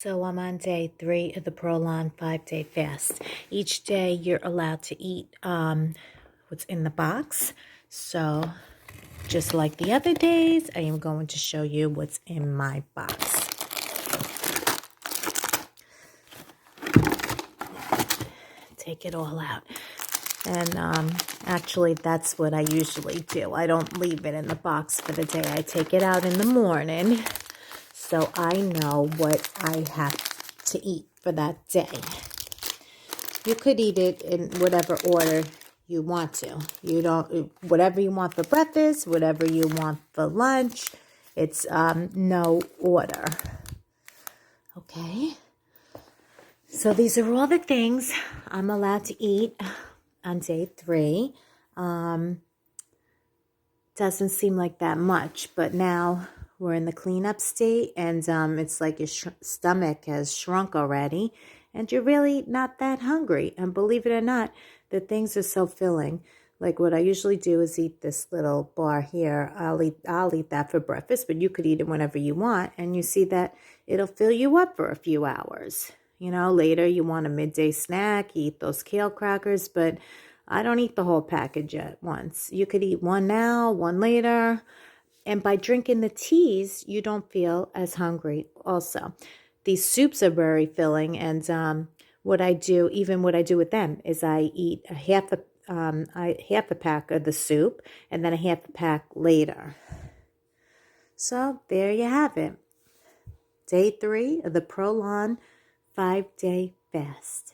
So I'm on day 3 of the Prolon 5-day fast. Each day you're allowed to eat what's in the box. So just like the other days, I am going to show you what's in my box. Take it all out. And actually that's what I usually do. I don't leave it in the box for the day. I take it out in the morning so I know what I have to eat for that day. You could eat it in whatever order you want to. Whatever you want for breakfast, whatever you want for lunch. It's no order. Okay. So these are all the things I'm allowed to eat on day 3. Doesn't seem like that much, but now we're in the cleanup state, and it's like your stomach has shrunk already, and you're really not that hungry. And believe it or not, the things are so filling. Like what I usually do is eat this little bar here. I'll eat that for breakfast, but you could eat it whenever you want, and you see that it'll fill you up for a few hours. You know, later you want a midday snack, eat those kale crackers, but I don't eat the whole package at once. You could eat one now, one later. And by drinking the teas, you don't feel as hungry also. These soups are very filling. And what I do with them is I eat half a pack of the soup and then a half a pack later. So there you have it. Day 3 of the Prolon 5-day fast.